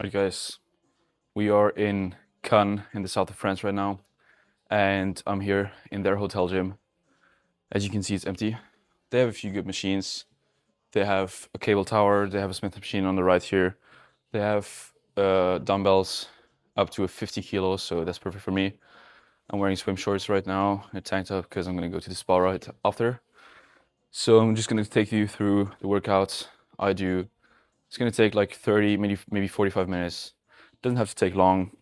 Alright guys, we are in Cannes in the south of France right now, and I'm here in their hotel gym. As you can see, it's empty. They have a few good machines. They have a cable tower, they have a Smith machine on the right here. They have dumbbells up to a 50 kilos, so that's perfect for me. I'm wearing swim shorts right now, and a tank top because I'm gonna go to the spa right after. So I'm just gonna take you through the workouts I do. It's gonna take like 30, maybe 45 minutes. Doesn't have to take long.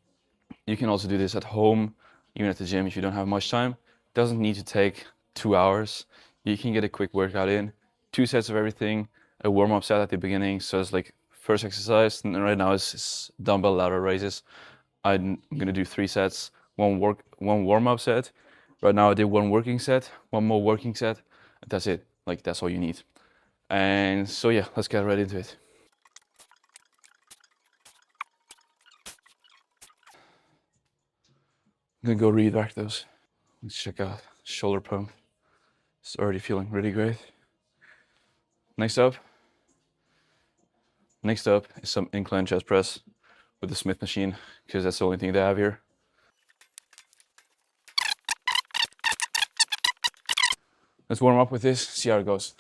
You can also do this at home, even at the gym if you don't have much time. Doesn't need to take 2 hours. You can get a quick workout in. 2 sets of everything, a warm-up set at the beginning. So it's like first exercise, and right now it's dumbbell ladder raises. I'm gonna do 3 sets, one warm-up set. Right now I did one working set, one more working set. That's it. Like that's all you need. And so yeah, let's get right into it. I'm gonna go re-rack those. Let's check out shoulder pump. It's already feeling really great. Next up is some incline chest press with the Smith machine, because that's the only thing they have here. Let's warm up with this, see how it goes.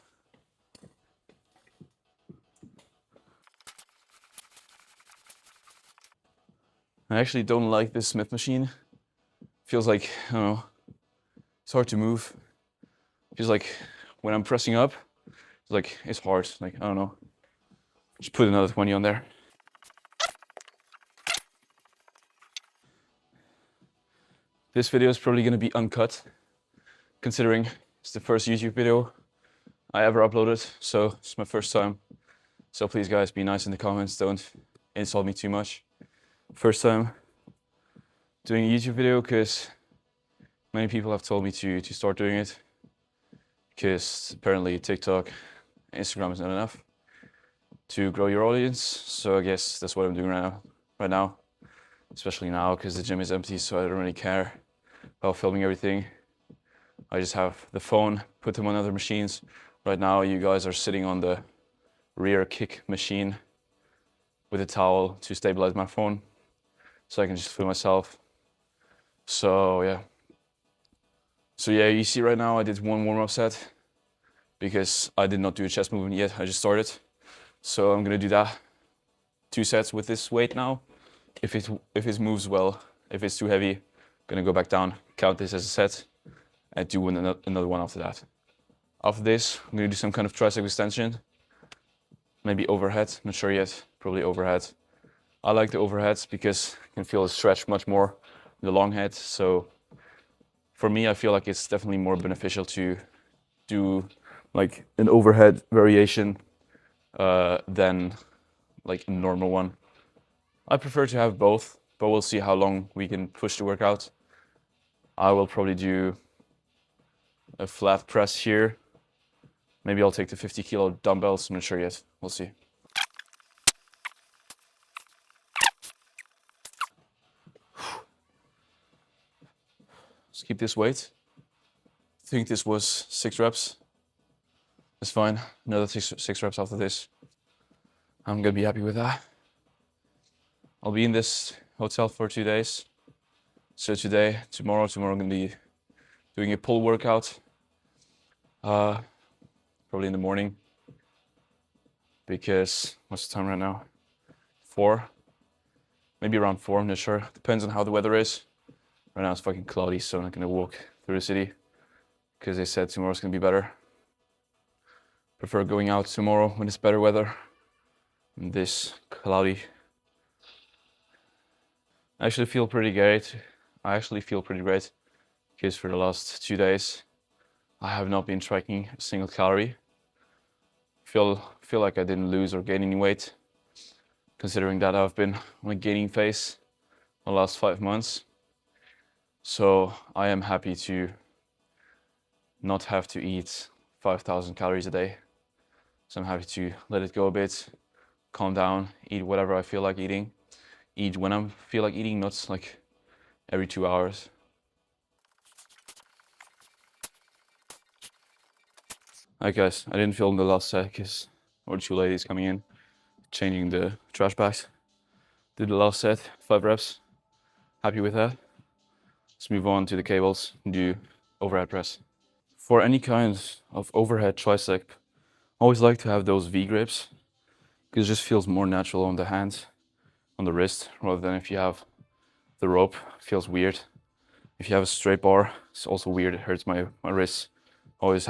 I actually don't like this Smith machine. Feels like, I don't know, it's hard to move. Feels like when I'm pressing up, it's hard. Like, I don't know. Just put another 20 on there. This video is probably gonna be uncut, considering it's the first YouTube video I ever uploaded, so it's my first time. So please guys, be nice in the comments, don't insult me too much. First time doing a YouTube video, because many people have told me to start doing it, because apparently TikTok, Instagram is not enough to grow your audience. So I guess that's what I'm doing right now, especially now because the gym is empty, so I don't really care about filming everything. I just have the phone, put them on other machines. Right now you guys are sitting on the rear kick machine with a towel to stabilize my phone, so I can just film myself. So yeah, you see right now I did one warm-up set because I did not do a chest movement yet. I just started, so I'm gonna do that 2 sets with this weight now. If it moves well, if it's too heavy, I'm gonna go back down, count this as a set, and do another one after that. After this, I'm gonna do some kind of tricep extension, maybe overhead, not sure yet, probably overhead. I like the overheads because you can feel the stretch much more in the long head. So for me, I feel like it's definitely more beneficial to do like an overhead variation than like a normal one. I prefer to have both, but we'll see how long we can push the workout. I will probably do a flat press here. Maybe I'll take the 50 kilo dumbbells, I'm not sure yet, we'll see. Let's keep this weight. I think this was 6 reps. That's fine, another six reps after this. I'm gonna be happy with that. I'll be in this hotel for 2 days. So tomorrow I'm gonna be doing a pull workout. Probably in the morning. Because, what's the time right now? 4? Maybe around 4, I'm not sure. Depends on how the weather is. Right now it's fucking cloudy, so I'm not gonna walk through the city, because they said tomorrow's gonna be better. Prefer going out tomorrow when it's better weather than this cloudy. I actually feel pretty great. Because for the last 2 days I have not been tracking a single calorie. Feel like I didn't lose or gain any weight, considering that I've been on a gaining phase the last 5 months. So I am happy to not have to eat 5,000 calories a day. So I'm happy to let it go a bit, calm down, eat whatever I feel like eating. Eat when I feel like eating, not like every 2 hours. Alright guys, I didn't film the last set because there were 2 ladies coming in, changing the trash bags. Did the last set, 5 reps. Happy with that. Let's move on to the cables and do overhead press. For any kind of overhead tricep, I always like to have those V grips because it just feels more natural on the hands, on the wrist, rather than if you have the rope. It feels weird. If you have a straight bar, it's also weird. It hurts my wrists. I always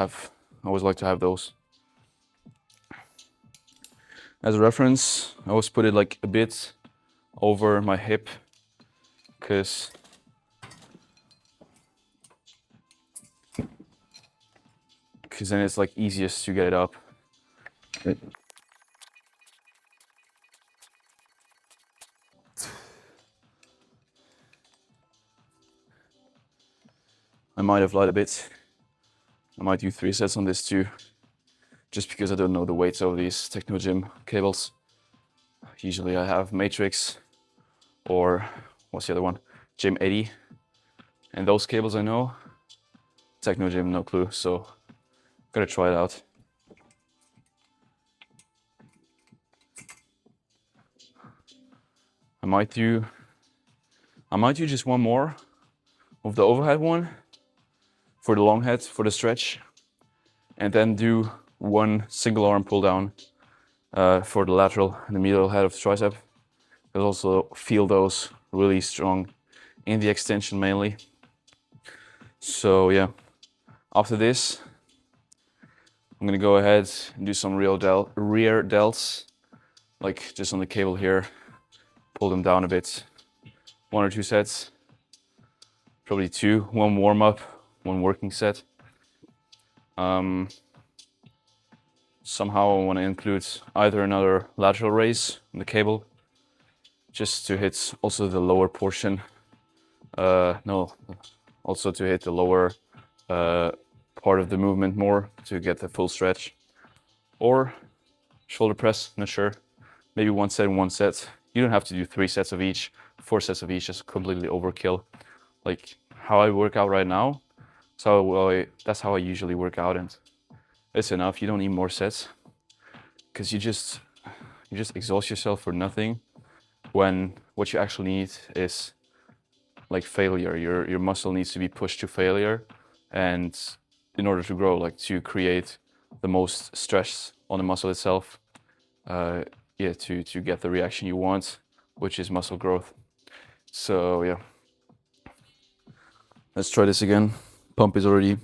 like to have those. As a reference, I always put it like a bit over my hip because then it's like easiest to get it up. I might have lied a bit. I might do 3 sets on this too, just because I don't know the weights of these Techno Gym cables. Usually I have Matrix or what's the other one? Gym 80. And those cables I know. Techno Gym, no clue, so gotta try it out. I might do just one more of the overhead one for the long head, for the stretch, and then do one single arm pull down for the lateral and the medial head of the tricep. You'll also feel those really strong in the extension mainly. So yeah, after this, I'm gonna go ahead and do some rear delts, like just on the cable here, pull them down a bit. 1 or 2 sets, probably 2, 1 warm up, 1 working set. Somehow I want to include either another lateral raise on the cable, just to hit also the lower portion. Also to hit the lower part of the movement more to get the full stretch. Or shoulder press, not sure. Maybe 1 set and 1 set. You don't have to do 3 sets of each, 4 sets of each, just completely overkill. Like how I work out right now, that's how I usually work out, and it's enough. You don't need more sets because you just exhaust yourself for nothing when what you actually need is like failure. Your muscle needs to be pushed to failure, and in order to grow, like to create the most stress on the muscle itself, to get the reaction you want, which is muscle growth. So yeah, let's try this again. Pump is already,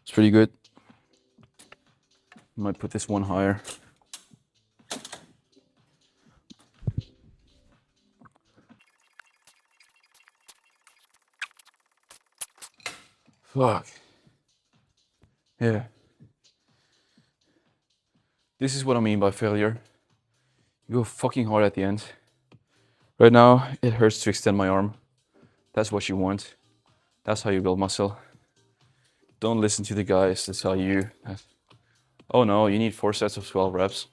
it's pretty good. Might put this one higher. Fuck. Yeah. This is what I mean by failure. You go fucking hard at the end. Right now, it hurts to extend my arm. That's what you want. That's how you build muscle. Don't listen to the guys that tell you, oh no, you need 4 sets of 12 reps.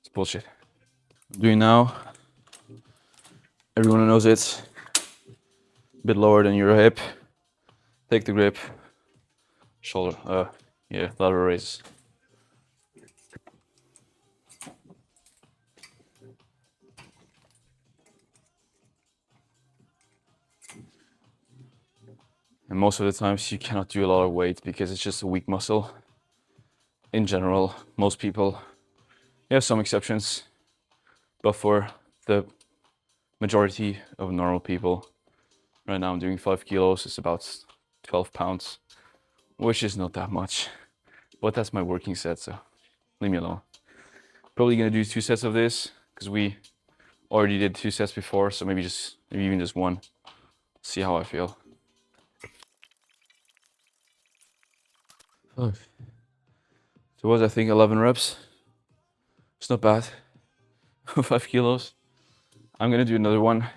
It's bullshit. I'm doing now, everyone knows it. A bit lower than your hip. Take the grip. Shoulder, lateral raise. And most of the times you cannot do a lot of weight because it's just a weak muscle. In general, most people, you have some exceptions, but for the majority of normal people, right now I'm doing 5 kilos, it's about 12 pounds, which is not that much, but that's my working set, so leave me alone. Probably gonna do 2 sets of this, because we already did 2 sets before, so maybe even just 1. See how I feel. So it was, I think, 11 reps. It's not bad. 5 kilos. I'm gonna do another one.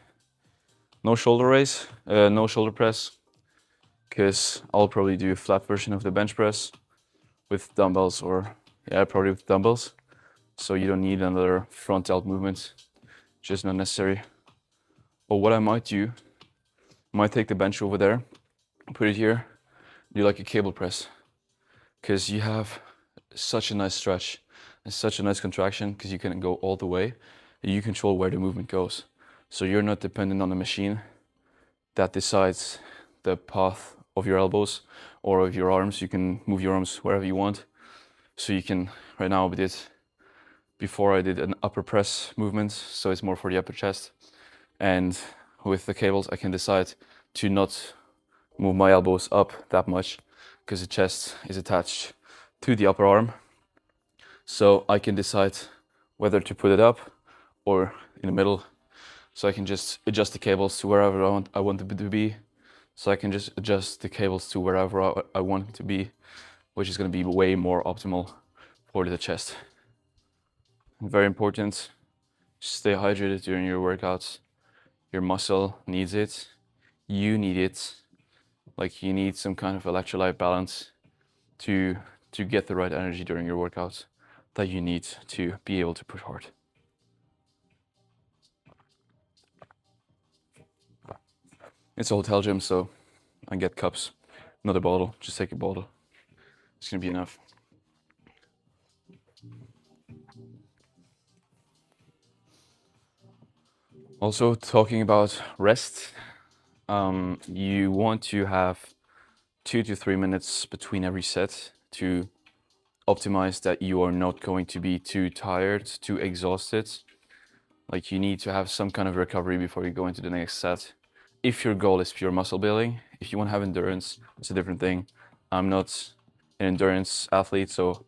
No shoulder raise, no shoulder press, because I'll probably do a flat version of the bench press with dumbbells, or probably with dumbbells. So you don't need another front delt movement, just not necessary. But what I might do, I might take the bench over there, put it here, do like a cable press, because you have such a nice stretch and such a nice contraction, because you can go all the way, You control where the movement goes. So you're not dependent on the machine that decides the path of your elbows or of your arms. You can move your arms wherever you want. So you can, right now before I did an upper press movement, so it's more for the upper chest. And with the cables, I can decide to not move my elbows up that much because the chest is attached to the upper arm. So I can decide whether to put it up or in the middle. So I can just adjust the cables to wherever I want them to be. So I can just adjust the cables to wherever I want them to be, which is going to be way more optimal for the chest. Very important, stay hydrated during your workouts. Your muscle needs it. You need it. Like you need some kind of electrolyte balance to get the right energy during your workouts that you need to be able to push hard. It's a hotel gym, so I get cups, another bottle. Just take a bottle. It's gonna be enough. Also, talking about rest, you want to have 2 to 3 minutes between every set to optimize that you are not going to be too tired, too exhausted. Like you need to have some kind of recovery before you go into the next set. If your goal is pure muscle building, if you want to have endurance, it's a different thing. I'm not an endurance athlete, so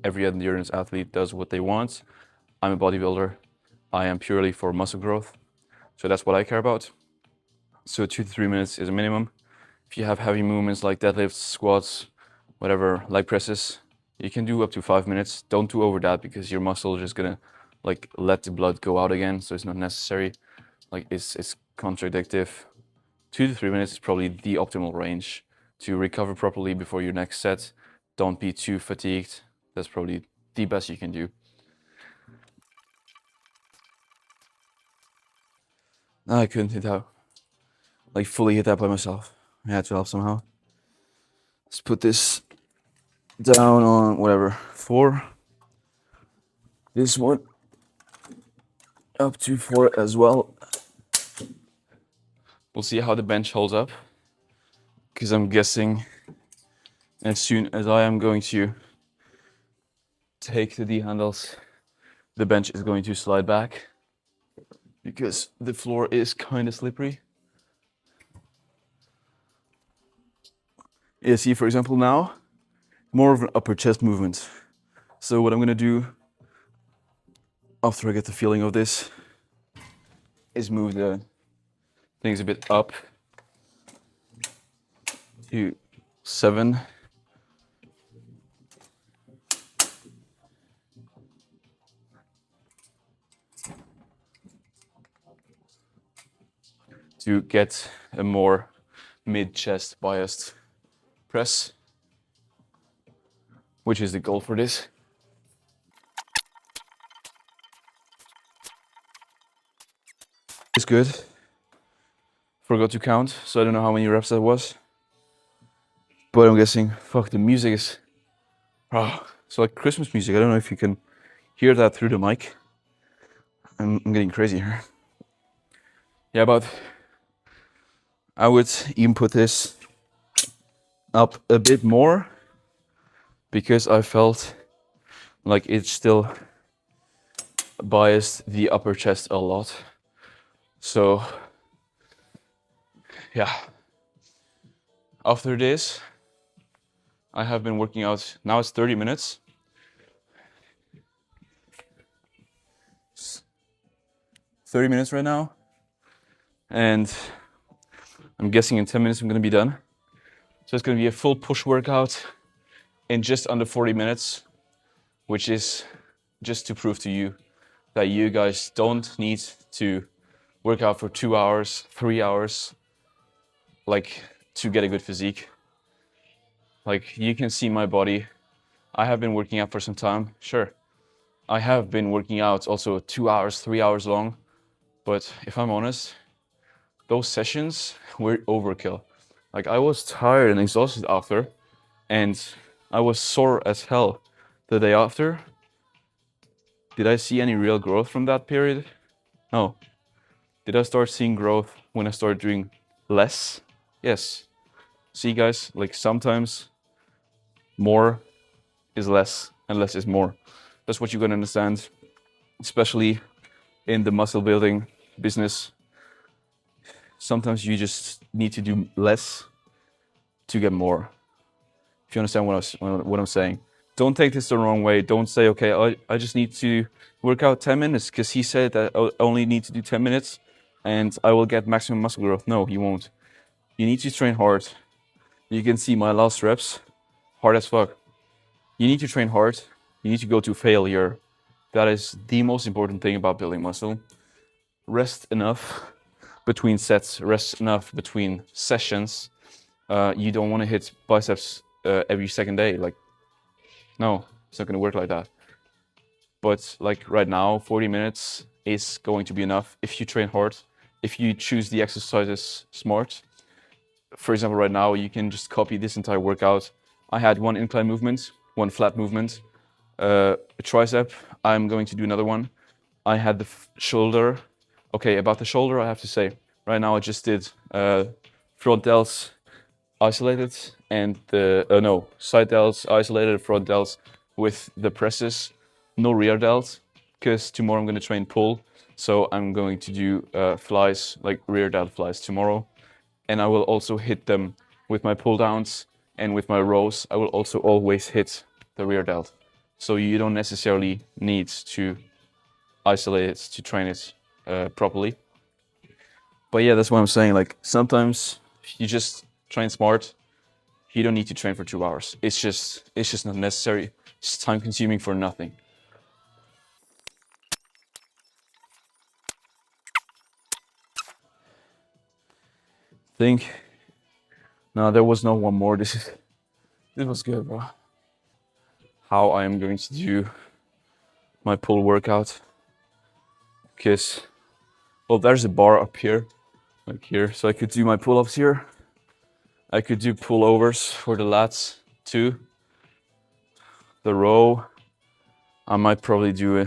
every endurance athlete does what they want. I'm a bodybuilder. I am purely for muscle growth. So that's what I care about. So 2 to 3 minutes is a minimum. If you have heavy movements like deadlifts, squats, whatever, leg presses, you can do up to 5 minutes. Don't do over that because your muscle is just gonna like let the blood go out again. So it's not necessary. Like it's contradictive. 2 to 3 minutes is probably the optimal range to recover properly before your next set. Don't be too fatigued. That's probably the best you can do. I couldn't hit that, like fully hit that by myself. I had to help somehow. Let's put this down on whatever, 4. This one up to 4 as well. We'll see how the bench holds up, because I'm guessing as soon as I am going to take the D handles, the bench is going to slide back because the floor is kind of slippery. Yeah, see, for example, now, more of an upper chest movement. So what I'm gonna do after I get the feeling of this is move the things a bit up to 7. To get a more mid-chest biased press, which is the goal for this. It's good. Forgot to count, so I don't know how many reps that was. But I'm guessing, fuck, the music is, it's like Christmas music. I don't know if you can hear that through the mic. I'm getting crazy here. Yeah, but I would even put this up a bit more because I felt like it still biased the upper chest a lot. So yeah, after this, I have been working out. Now it's 30 minutes. It's 30 minutes right now. And I'm guessing in 10 minutes I'm gonna be done. So it's gonna be a full push workout in just under 40 minutes, which is just to prove to you that you guys don't need to work out for 2 hours, 3 hours, like to get a good physique. Like you can see my body. I have been working out for some time, sure. I have been working out also 2 hours, 3 hours long, but if I'm honest, those sessions were overkill. Like I was tired and exhausted after, and I was sore as hell the day after. Did I see any real growth from that period? No. Did I start seeing growth when I started doing less? Yes. See guys, like sometimes more is less and less is more. That's what you're gonna understand, especially in the muscle building business. Sometimes you just need to do less to get more. If you understand what I'm saying. Don't take this the wrong way. Don't say, okay, I just need to work out 10 minutes because he said that I only need to do 10 minutes and I will get maximum muscle growth. No, you won't. You need to train hard. You can see my last reps, hard as fuck. You need to train hard. You need to go to failure. That is the most important thing about building muscle. Rest enough between sets, rest enough between sessions. You don't want to hit biceps every second day. Like, no, it's not going to work like that. But like right now, 40 minutes is going to be enough if you train hard, if you choose the exercises smart. For example, right now, you can just copy this entire workout. I had one incline movement, one flat movement, a tricep. I'm going to do another one. I had the shoulder. Okay, about the shoulder, I have to say, right now I just did front delts isolated and side delts isolated, front delts with the presses, no rear delts, because tomorrow I'm going to train pull. So I'm going to do flies, like rear delt flies tomorrow. And I will also hit them with my pull downs and with my rows. I will also always hit the rear delt. So you don't necessarily need to isolate it to train it properly. But yeah, that's what I'm saying. Like sometimes you just train smart. You don't need to train for 2 hours. It's just not necessary. It's time consuming for nothing. Think. No, there was no one more. This was good, bro. How I am going to do my pull workout. Because, well, there's a bar up here, like here. So I could do my pull-ups here. I could do pullovers for the lats too. The row, I might probably do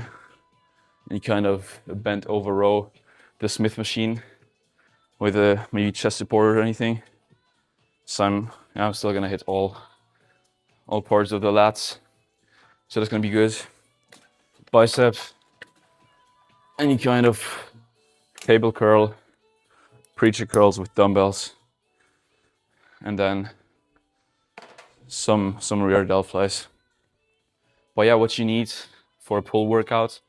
any kind of a bent over row. The Smith machine with a maybe chest support or anything. So I'm still gonna hit all parts of the lats. So that's gonna be good. Biceps, any kind of cable curl, preacher curls with dumbbells, and then some rear delt flies. But yeah, what you need for a pull workout,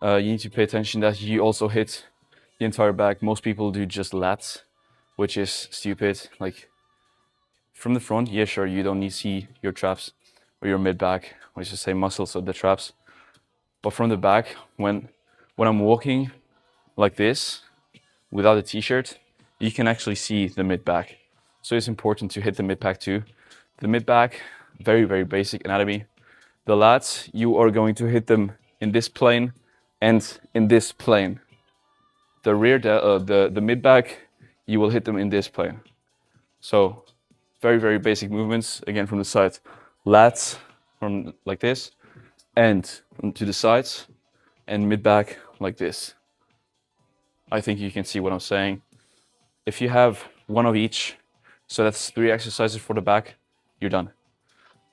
you need to pay attention that you also hit the entire back. Most people do just lats, which is stupid. Like from the front, yeah, sure, you don't need to see your traps or your mid back, which is the same muscles of the traps. But from the back, when I'm walking like this without a t-shirt, you can actually see the mid back. So it's important to hit the mid back too. The mid back, very, very basic anatomy. The lats, you are going to hit them in this plane and in this plane. The rear, the mid back, you will hit them in this plane. So very, very basic movements, again from the side. Lats from like this, and to the sides, and mid back like this. I think you can see what I'm saying. If you have one of each, so that's 3 exercises for the back, you're done.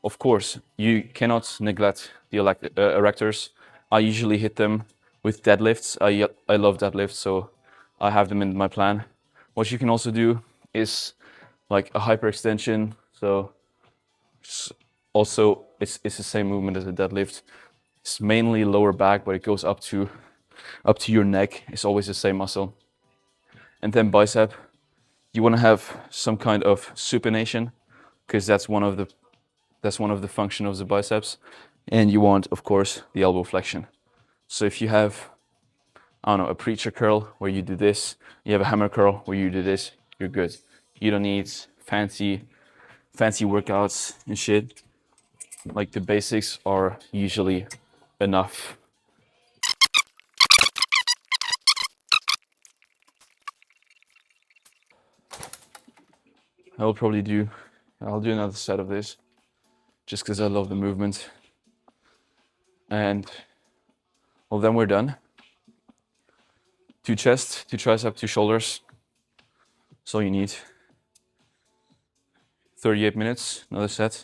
Of course, you cannot neglect the erectors. I usually hit them with deadlifts. I love deadlifts, so I have them in my plan. What you can also do is like a hyperextension. So also it's the same movement as a deadlift. It's mainly lower back, but it goes up to your neck. It's always the same muscle. And then bicep, you want to have some kind of supination, because that's one of the function of the biceps. And you want, of course, the elbow flexion. So if you have, I don't know, a preacher curl where you do this, you have a hammer curl where you do this, you're good. You don't need fancy workouts and shit. Like the basics are usually enough. I'll do another set of this just because I love the movement. And Well, then we're done. 2 chest, 2 tricep, 2 shoulders. That's all you need. 38 minutes, another set.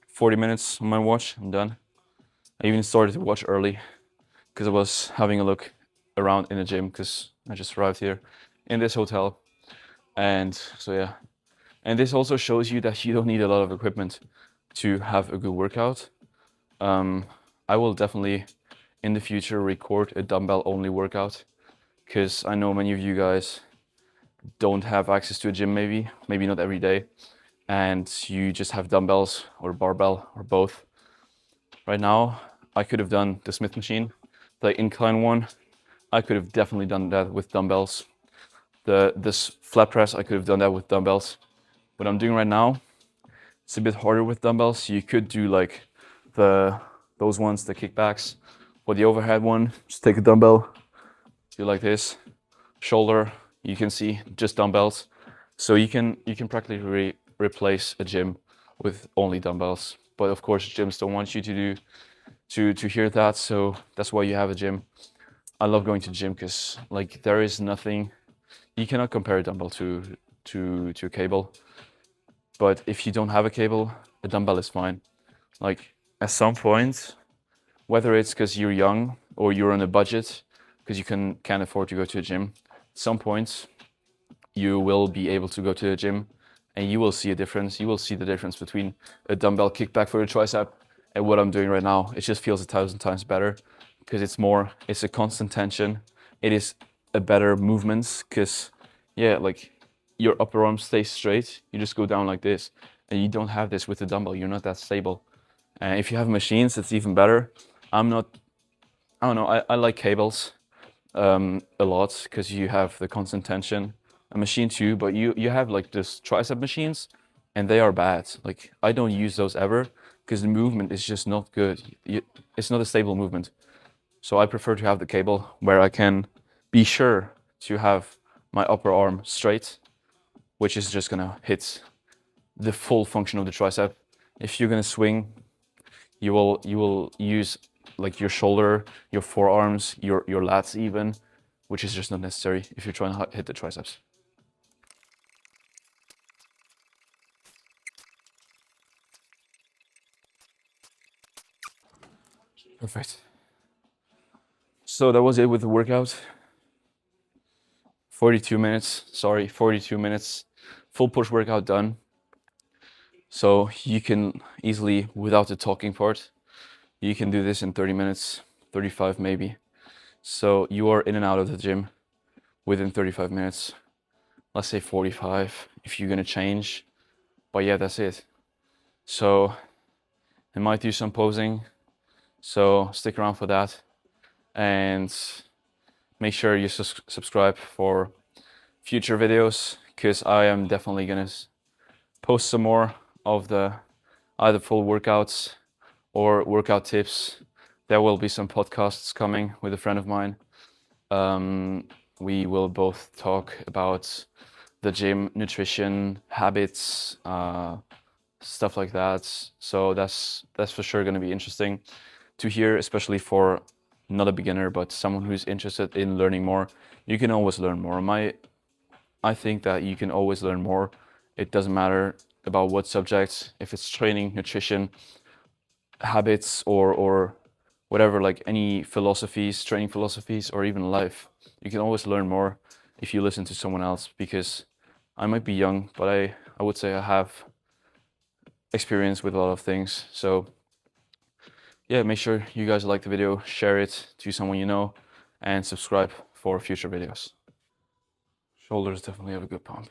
40 minutes on my watch, I'm done. I even started to watch early because I was having a look around in the gym because I just arrived here in this hotel. And so yeah. And this also shows you that you don't need a lot of equipment to have a good workout. I will definitely in the future record a dumbbell only workout because I know many of you guys don't have access to a gym, maybe not every day, and you just have dumbbells or barbell or both. Right now, I could have done the Smith machine, the incline one. I could have definitely done that with dumbbells. This flat press, I could have done that with dumbbells. What I'm doing right now, it's a bit harder with dumbbells. You could do like those ones, the kickbacks, or the overhead one. Just take a dumbbell, do like this. Shoulder, you can see just dumbbells. So you can practically replace a gym with only dumbbells. But of course, gyms don't want you to hear that. So that's why you have a gym. I love going to the gym because like there is nothing, you cannot compare a dumbbell to a cable. But if you don't have a cable, a dumbbell is fine. Like at some point, whether it's because you're young or you're on a budget, because you can't afford to go to a gym, at some point you will be able to go to the gym and you will see a difference. You will see the difference between a dumbbell kickback for a tricep and what I'm doing right now. It just feels 1,000 times better because it's a constant tension. It is a better movement because, yeah, like your upper arm stays straight. You just go down like this and you don't have this with the dumbbell. You're not that stable. And if you have machines, it's even better. I don't know, I like cables a lot because you have the constant tension. A machine too, but you have like this tricep machines and they are bad. Like I don't use those ever because the movement is just not good. It's not a stable movement. So I prefer to have the cable where I can be sure to have my upper arm straight, which is just gonna hit the full function of the tricep. If you're gonna swing, you will use like your shoulder, your forearms, your lats even, which is just not necessary if you're trying to hit the triceps. Perfect. So that was it with the workout. 42 minutes, full push workout done. So you can easily, without the talking part, you can do this in 30 minutes, 35 maybe. So you are in and out of the gym within 35 minutes. Let's say 45 if you're gonna change. But yeah, that's it. So I might do some posing. So stick around for that. And make sure you subscribe for future videos because I am definitely gonna post some more of the either full workouts or workout tips. There will be some podcasts coming with a friend of mine. We will both talk about the gym, nutrition, habits, stuff like that. So that's for sure going to be interesting to hear, especially for not a beginner, but someone who's interested in learning more. You can always learn more. I think that you can always learn more. It doesn't matter about what subjects, if it's training, nutrition, habits, or whatever, like any philosophies, training philosophies, or even life. You can always learn more if you listen to someone else, because I might be young, but I would say I have experience with a lot of things. So yeah, make sure you guys like the video, share it to someone you know, and subscribe for future videos. Shoulders definitely have a good pump.